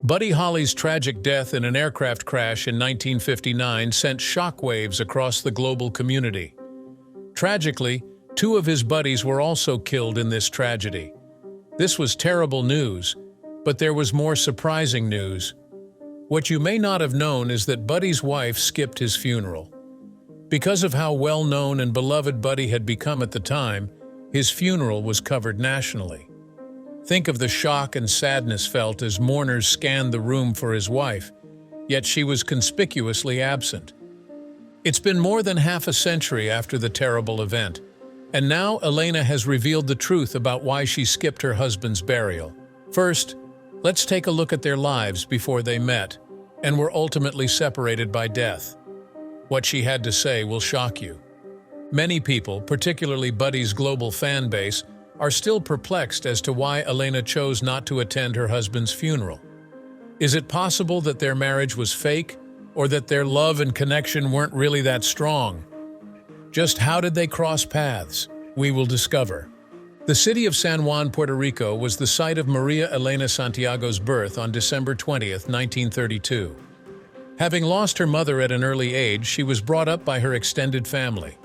Buddy Holly's tragic death in an aircraft crash in 1959 sent shockwaves across the global community. Tragically, two of his buddies were also killed in this tragedy. This was terrible news, but there was more surprising news. What you may not have known is that Buddy's wife skipped his funeral. Because of how well-known and beloved Buddy had become at the time, his funeral was covered nationally. Think of the shock and sadness felt as mourners scanned the room for his wife, yet she was conspicuously absent. It's been more than half a century after the terrible event, and now Elena has revealed the truth about why she skipped her husband's burial. First, let's take a look at their lives before they met and were ultimately separated by death. What she had to say will shock you. Many people, particularly Buddy's global fan base, are still perplexed as to why Elena chose not to attend her husband's funeral. Is it possible that their marriage was fake, or that their love and connection weren't really that strong? Just how did they cross paths? We will discover. The city of San Juan, Puerto Rico was the site of Maria Elena Santiago's birth on December 20th, 1932. Having lost her mother at an early age, she was brought up by her extended family.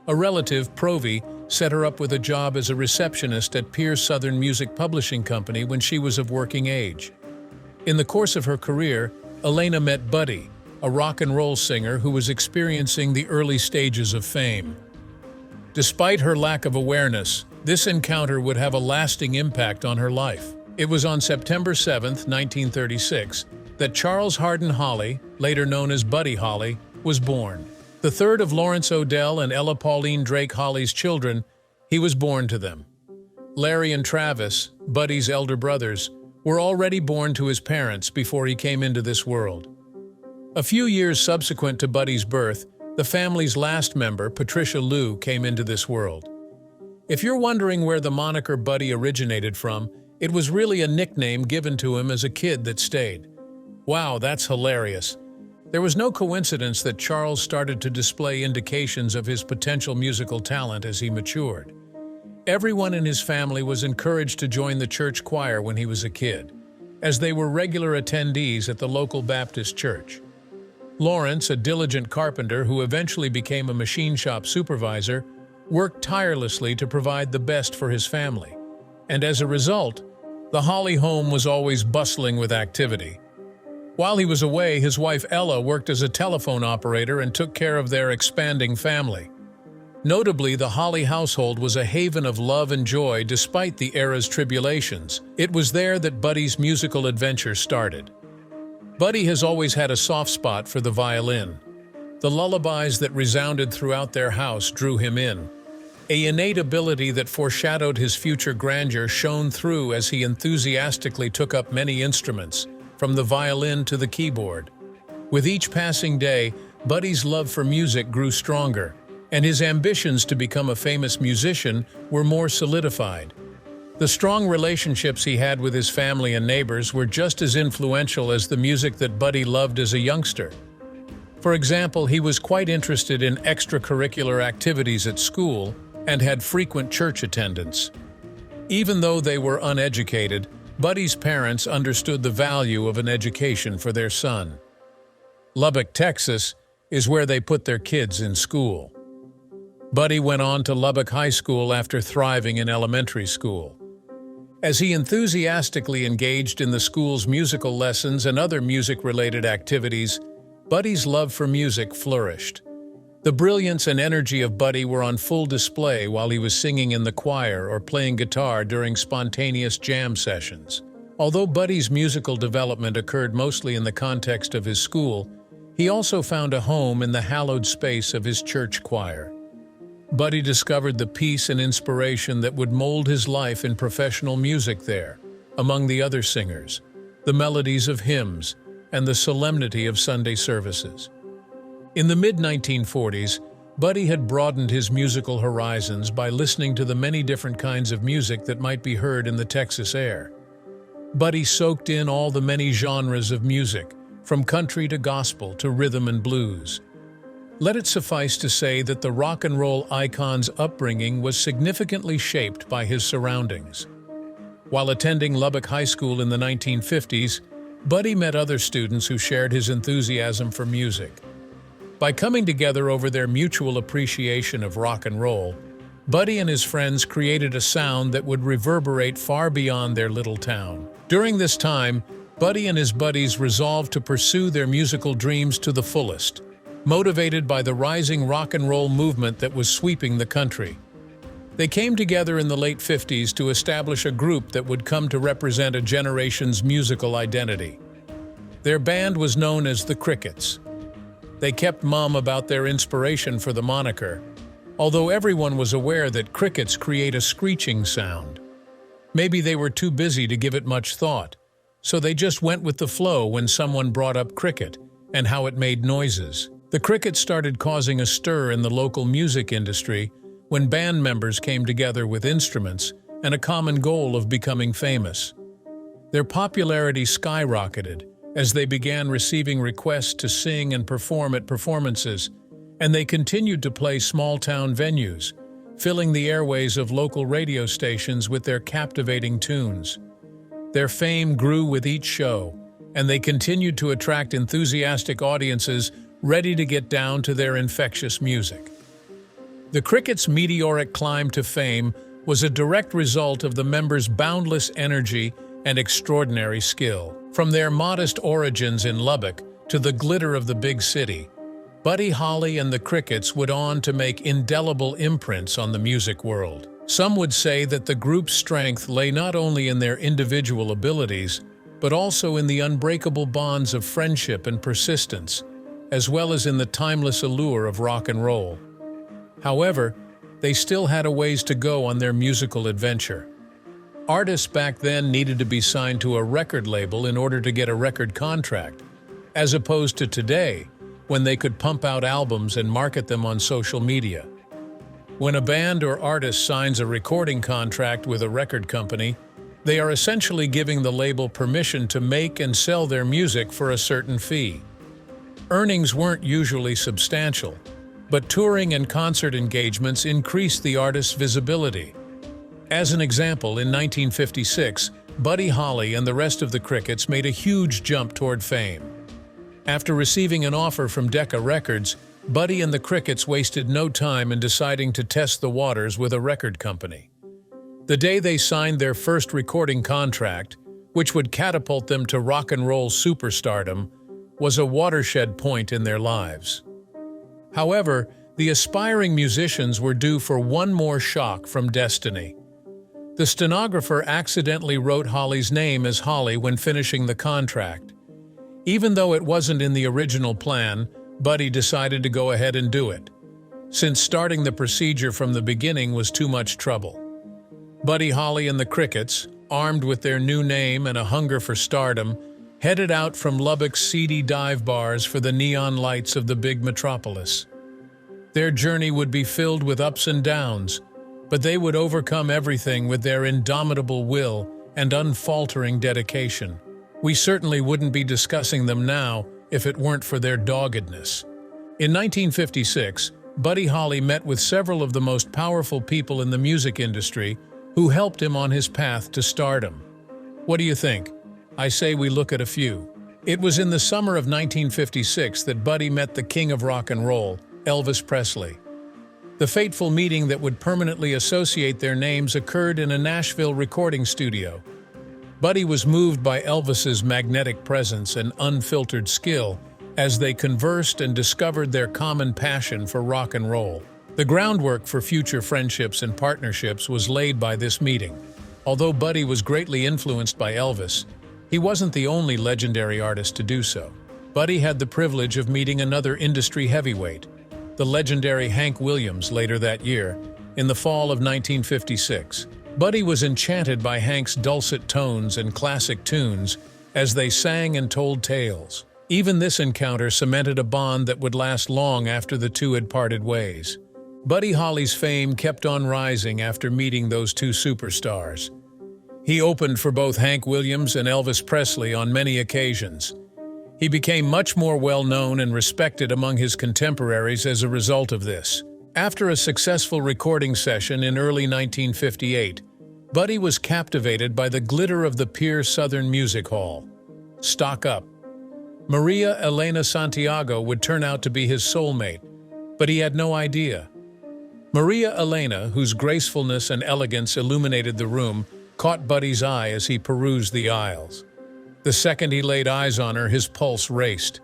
A relative, Provi, set her up with a job as a receptionist at Pierce Southern Music Publishing Company when she was of working age. In the course of her career, Elena met Buddy, a rock and roll singer who was experiencing the early stages of fame. Despite her lack of awareness, this encounter would have a lasting impact on her life. It was on September 7, 1936, that Charles Hardin Holly, later known as Buddy Holly, was born. The third of Lawrence Odell and Ella Pauline Drake Holly's children, he was born to them. Larry and Travis, Buddy's elder brothers, were already born to his parents before he came into this world. A few years subsequent to Buddy's birth, the family's last member, Patricia Lou, came into this world. If you're wondering where the moniker Buddy originated from, it was really a nickname given to him as a kid that stayed. Wow, that's hilarious. There was no coincidence that Charles started to display indications of his potential musical talent as he matured. Everyone in his family was encouraged to join the church choir when he was a kid, as they were regular attendees at the local Baptist church. Lawrence, a diligent carpenter who eventually became a machine shop supervisor, worked tirelessly to provide the best for his family. And as a result, the Holly home was always bustling with activity. While he was away, his wife Ella worked as a telephone operator and took care of their expanding family. Notably, the Holly household was a haven of love and joy despite the era's tribulations. It was there that Buddy's musical adventure started. Buddy has always had a soft spot for the violin. The lullabies that resounded throughout their house drew him in. An innate ability that foreshadowed his future grandeur shone through as he enthusiastically took up many instruments, from the violin to the keyboard. With each passing day, Buddy's love for music grew stronger, and his ambitions to become a famous musician were more solidified. The strong relationships he had with his family and neighbors were just as influential as the music that Buddy loved as a youngster. For example, he was quite interested in extracurricular activities at school and had frequent church attendance. Even though they were uneducated, Buddy's parents understood the value of an education for their son. Lubbock, Texas, is where they put their kids in school. Buddy went on to Lubbock High School after thriving in elementary school. As he enthusiastically engaged in the school's musical lessons and other music-related activities, Buddy's love for music flourished. The brilliance and energy of Buddy were on full display while he was singing in the choir or playing guitar during spontaneous jam sessions. Although Buddy's musical development occurred mostly in the context of his school, he also found a home in the hallowed space of his church choir. Buddy discovered the peace and inspiration that would mold his life in professional music there, among the other singers, the melodies of hymns, and the solemnity of Sunday services. In the mid-1940s, Buddy had broadened his musical horizons by listening to the many different kinds of music that might be heard in the Texas air. Buddy soaked in all the many genres of music, from country to gospel to rhythm and blues. Let it suffice to say that the rock and roll icon's upbringing was significantly shaped by his surroundings. While attending Lubbock High School in the 1950s, Buddy met other students who shared his enthusiasm for music. By coming together over their mutual appreciation of rock and roll, Buddy and his friends created a sound that would reverberate far beyond their little town. During this time, Buddy and his buddies resolved to pursue their musical dreams to the fullest, motivated by the rising rock and roll movement that was sweeping the country. They came together in the late 50s to establish a group that would come to represent a generation's musical identity. Their band was known as the Crickets. They kept mum about their inspiration for the moniker, although everyone was aware that crickets create a screeching sound. Maybe they were too busy to give it much thought, so they just went with the flow when someone brought up cricket and how it made noises. The crickets started causing a stir in the local music industry when band members came together with instruments and a common goal of becoming famous. Their popularity skyrocketed as they began receiving requests to sing and perform at performances, and they continued to play small-town venues, filling the airways of local radio stations with their captivating tunes. Their fame grew with each show, and they continued to attract enthusiastic audiences ready to get down to their infectious music. The Crickets' meteoric climb to fame was a direct result of the members' boundless energy and extraordinary skill. From their modest origins in Lubbock to the glitter of the big city, Buddy Holly and the Crickets went on to make indelible imprints on the music world. Some would say that the group's strength lay not only in their individual abilities, but also in the unbreakable bonds of friendship and persistence, as well as in the timeless allure of rock and roll. However, they still had a ways to go on their musical adventure. Artists back then needed to be signed to a record label in order to get a record contract, as opposed to today, when they could pump out albums and market them on social media. When a band or artist signs a recording contract with a record company, they are essentially giving the label permission to make and sell their music for a certain fee. Earnings weren't usually substantial, but touring and concert engagements increased the artist's visibility. As an example, in 1956, Buddy Holly and the rest of the Crickets made a huge jump toward fame. After receiving an offer from Decca Records, Buddy and the Crickets wasted no time in deciding to test the waters with a record company. The day they signed their first recording contract, which would catapult them to rock and roll superstardom, was a watershed point in their lives. However, the aspiring musicians were due for one more shock from destiny. The stenographer accidentally wrote Holly's name as Holly when finishing the contract. Even though it wasn't in the original plan, Buddy decided to go ahead and do it, since starting the procedure from the beginning was too much trouble. Buddy Holly and the Crickets, armed with their new name and a hunger for stardom, headed out from Lubbock's seedy dive bars for the neon lights of the big metropolis. Their journey would be filled with ups and downs, but they would overcome everything with their indomitable will and unfaltering dedication. We certainly wouldn't be discussing them now if it weren't for their doggedness. In 1956, Buddy Holly met with several of the most powerful people in the music industry who helped him on his path to stardom. What do you think? I say we look at a few. It was in the summer of 1956 that Buddy met the king of rock and roll, Elvis Presley. The fateful meeting that would permanently associate their names occurred in a Nashville recording studio. Buddy was moved by Elvis's magnetic presence and unfiltered skill as they conversed and discovered their common passion for rock and roll. The groundwork for future friendships and partnerships was laid by this meeting. Although Buddy was greatly influenced by Elvis, he wasn't the only legendary artist to do so. Buddy had the privilege of meeting another industry heavyweight, the legendary Hank Williams, later that year, in the fall of 1956. Buddy was enchanted by Hank's dulcet tones and classic tunes as they sang and told tales. Even this encounter cemented a bond that would last long after the two had parted ways. Buddy Holly's fame kept on rising after meeting those two superstars. He opened for both Hank Williams and Elvis Presley on many occasions. He became much more well-known and respected among his contemporaries as a result of this. After a successful recording session in early 1958, Buddy was captivated by the glitter of the Pier Southern Music Hall. stock up. Maria Elena Santiago would turn out to be his soulmate, but he had no idea. Maria Elena, whose gracefulness and elegance illuminated the room, caught Buddy's eye as he perused the aisles. The second he laid eyes on her, his pulse raced.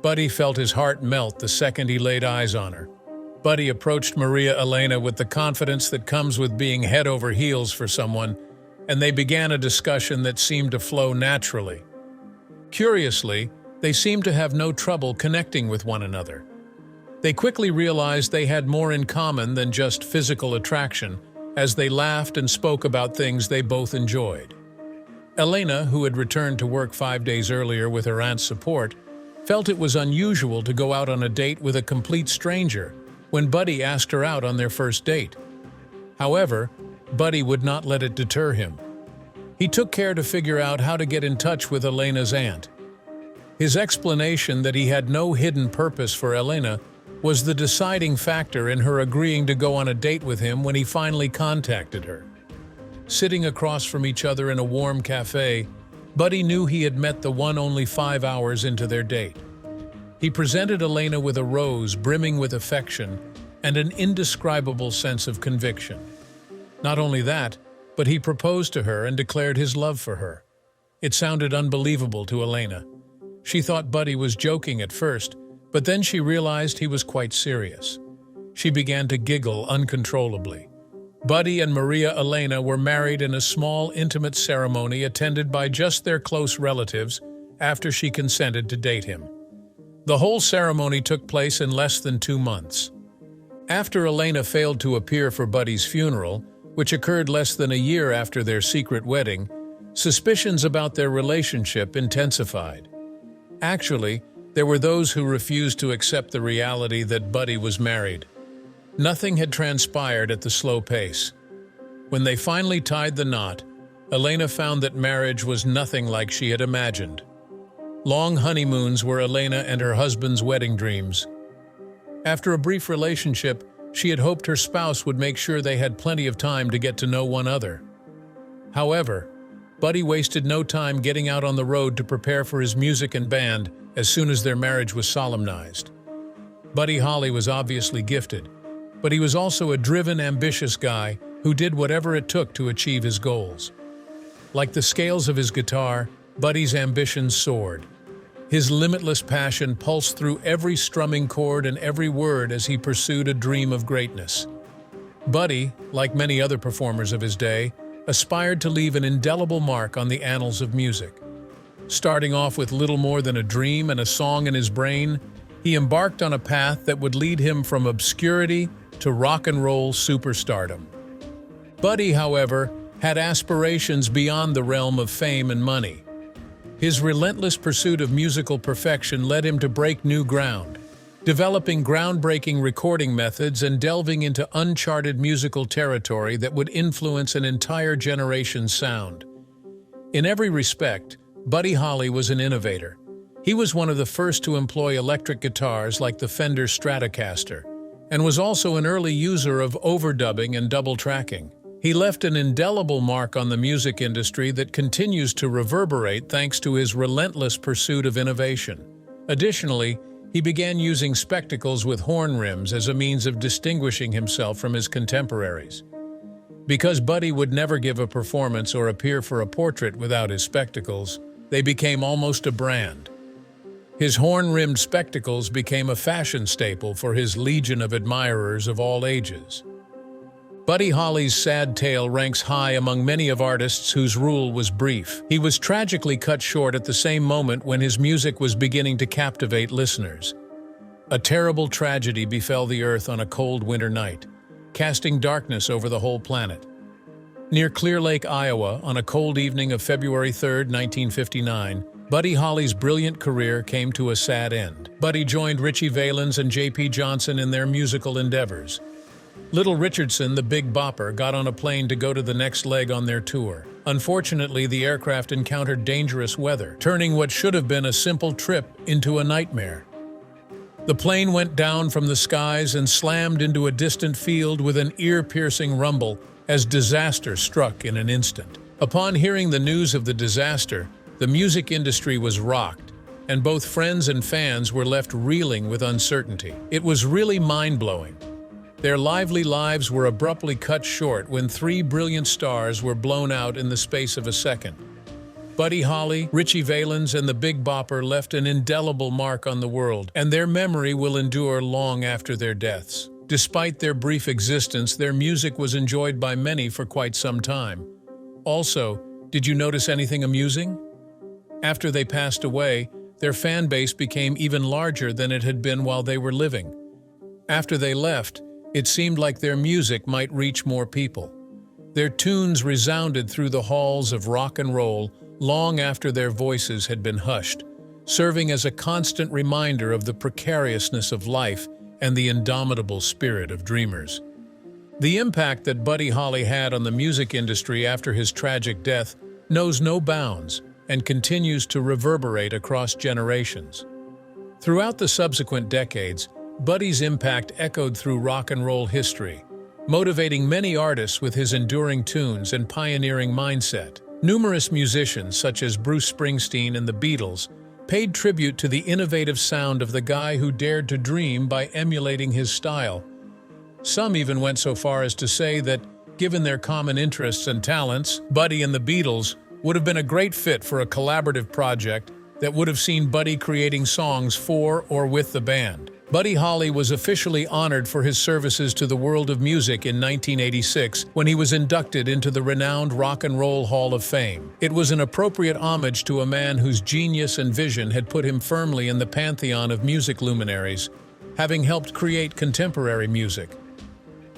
Buddy felt his heart melt the second he laid eyes on her. Buddy approached Maria Elena with the confidence that comes with being head over heels for someone, and they began a discussion that seemed to flow naturally. Curiously, they seemed to have no trouble connecting with one another. They quickly realized they had more in common than just physical attraction, as they laughed and spoke about things they both enjoyed. Elena, who had returned to work 5 days earlier with her aunt's support, felt it was unusual to go out on a date with a complete stranger when Buddy asked her out on their first date. However, Buddy would not let it deter him. He took care to figure out how to get in touch with Elena's aunt. His explanation that he had no hidden purpose for Elena was the deciding factor in her agreeing to go on a date with him when he finally contacted her. Sitting across from each other in a warm cafe, Buddy knew he had met the one only 5 hours into their date. He presented Elena with a rose brimming with affection and an indescribable sense of conviction. Not only that, but he proposed to her and declared his love for her. It sounded unbelievable to Elena. She thought Buddy was joking at first, but then she realized he was quite serious. She began to giggle uncontrollably. Buddy and Maria Elena were married in a small, intimate ceremony attended by just their close relatives after she consented to date him. The whole ceremony took place in less than 2 months. After Elena failed to appear for Buddy's funeral, which occurred less than a year after their secret wedding, suspicions about their relationship intensified. Actually, there were those who refused to accept the reality that Buddy was married. Nothing had transpired at the slow pace. When they finally tied the knot, Elena found that marriage was nothing like she had imagined. Long honeymoons were Elena and her husband's wedding dreams. After a brief relationship, she had hoped her spouse would make sure they had plenty of time to get to know one another. However, Buddy wasted no time getting out on the road to prepare for his music and band as soon as their marriage was solemnized. Buddy Holly was obviously gifted, but he was also a driven, ambitious guy who did whatever it took to achieve his goals. Like the scales of his guitar, Buddy's ambitions soared. His limitless passion pulsed through every strumming chord and every word as he pursued a dream of greatness. Buddy, like many other performers of his day, aspired to leave an indelible mark on the annals of music. Starting off with little more than a dream and a song in his brain, he embarked on a path that would lead him from obscurity to rock and roll superstardom. Buddy, however, had aspirations beyond the realm of fame and money. His relentless pursuit of musical perfection led him to break new ground, developing groundbreaking recording methods and delving into uncharted musical territory that would influence an entire generation's sound. In every respect, Buddy Holly was an innovator. He was one of the first to employ electric guitars like the Fender Stratocaster, and was also an early user of overdubbing and double tracking. He left an indelible mark on the music industry that continues to reverberate thanks to his relentless pursuit of innovation. Additionally, he began using spectacles with horn rims as a means of distinguishing himself from his contemporaries. Because Buddy would never give a performance or appear for a portrait without his spectacles, they became almost a brand. His horn-rimmed spectacles became a fashion staple for his legion of admirers of all ages. Buddy Holly's sad tale ranks high among many of artists whose rule was brief. He was tragically cut short at the same moment when his music was beginning to captivate listeners. A terrible tragedy befell the Earth on a cold winter night, casting darkness over the whole planet. Near Clear Lake, Iowa, on a cold evening of February 3, 1959, Buddy Holly's brilliant career came to a sad end. Buddy joined Richie Valens and J.P. Johnson in their musical endeavors. Little Richardson, the Big Bopper, got on a plane to go to the next leg on their tour. Unfortunately, the aircraft encountered dangerous weather, turning what should have been a simple trip into a nightmare. The plane went down from the skies and slammed into a distant field with an ear-piercing rumble as disaster struck in an instant. Upon hearing the news of the disaster, The music industry was rocked, and both friends and fans were left reeling with uncertainty. It was really mind-blowing. Their lively lives were abruptly cut short when three brilliant stars were blown out in the space of a second. Buddy Holly, Richie Valens, and the Big Bopper left an indelible mark on the world, and their memory will endure long after their deaths. Despite their brief existence, their music was enjoyed by many for quite some time. Also, did you notice anything amusing? After they passed away, their fan base became even larger than it had been while they were living. After they left, it seemed like their music might reach more people. Their tunes resounded through the halls of rock and roll long after their voices had been hushed, serving as a constant reminder of the precariousness of life and the indomitable spirit of dreamers. The impact that Buddy Holly had on the music industry after his tragic death knows no bounds and continues to reverberate across generations. Throughout the subsequent decades, Buddy's impact echoed through rock and roll history, motivating many artists with his enduring tunes and pioneering mindset. Numerous musicians, such as Bruce Springsteen and the Beatles, paid tribute to the innovative sound of the guy who dared to dream by emulating his style. Some even went so far as to say that, given their common interests and talents, Buddy and the Beatles would have been a great fit for a collaborative project that would have seen Buddy creating songs for or with the band. Buddy Holly was officially honored for his services to the world of music in 1986 when he was inducted into the renowned Rock and Roll Hall of Fame. It was an appropriate homage to a man whose genius and vision had put him firmly in the pantheon of music luminaries, having helped create contemporary music.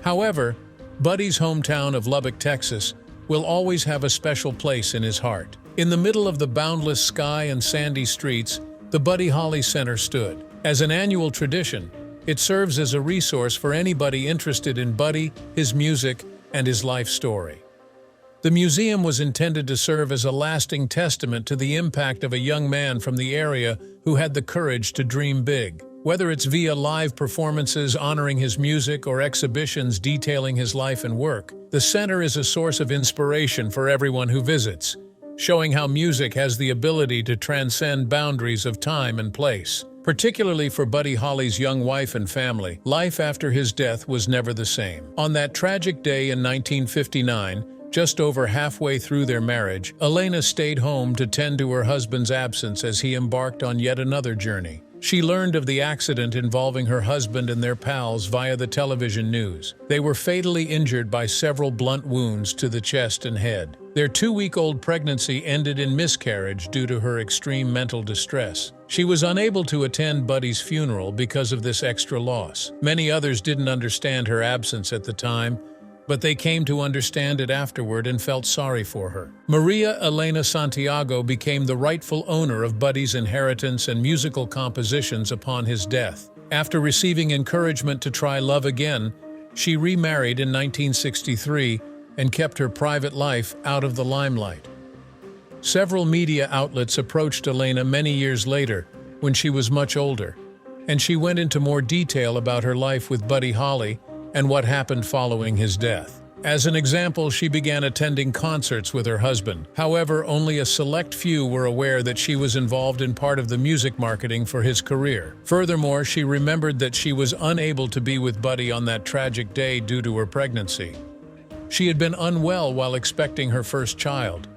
However, Buddy's hometown of Lubbock, Texas, will always have a special place in his heart. In the middle of the boundless sky and sandy streets, the Buddy Holly Center stood. As an annual tradition, it serves as a resource for anybody interested in Buddy, his music, and his life story. The museum was intended to serve as a lasting testament to the impact of a young man from the area who had the courage to dream big. Whether it's via live performances honoring his music or exhibitions detailing his life and work, the center is a source of inspiration for everyone who visits, showing how music has the ability to transcend boundaries of time and place. Particularly for Buddy Holly's young wife and family, life after his death was never the same. On that tragic day in 1959, just over halfway through their marriage, Elena stayed home to tend to her husband's absence as he embarked on yet another journey. She learned of the accident involving her husband and their pals via the television news. They were fatally injured by several blunt wounds to the chest and head. Their 2-week-old pregnancy ended in miscarriage due to her extreme mental distress. She was unable to attend Buddy's funeral because of this extra loss. Many others didn't understand her absence at the time, but they came to understand it afterward and felt sorry for her. Maria Elena Santiago became the rightful owner of Buddy's inheritance and musical compositions upon his death. After receiving encouragement to try love again, she remarried in 1963 and kept her private life out of the limelight. Several media outlets approached Elena many years later, when she was much older, and she went into more detail about her life with Buddy Holly and what happened following his death. As an example, she began attending concerts with her husband. However, only a select few were aware that she was involved in part of the music marketing for his career. Furthermore, she remembered that she was unable to be with Buddy on that tragic day due to her pregnancy. She had been unwell while expecting her first child.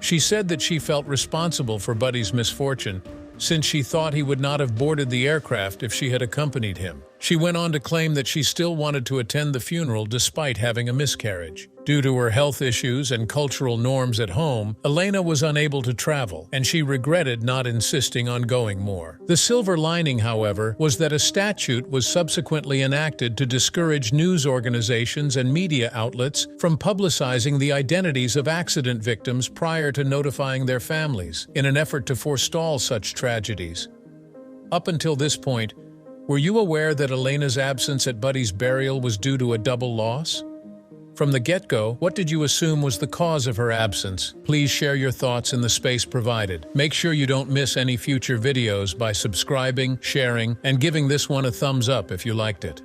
She said that she felt responsible for Buddy's misfortune, since she thought he would not have boarded the aircraft if she had accompanied him. She went on to claim that she still wanted to attend the funeral despite having a miscarriage. Due to her health issues and cultural norms at home, Elena was unable to travel, and she regretted not insisting on going more. The silver lining, however, was that a statute was subsequently enacted to discourage news organizations and media outlets from publicizing the identities of accident victims prior to notifying their families, in an effort to forestall such tragedies. Up until this point, were you aware that Elena's absence at Buddy's burial was due to a double loss? From the get-go, what did you assume was the cause of her absence? Please share your thoughts in the space provided. Make sure you don't miss any future videos by subscribing, sharing, and giving this one a thumbs up if you liked it.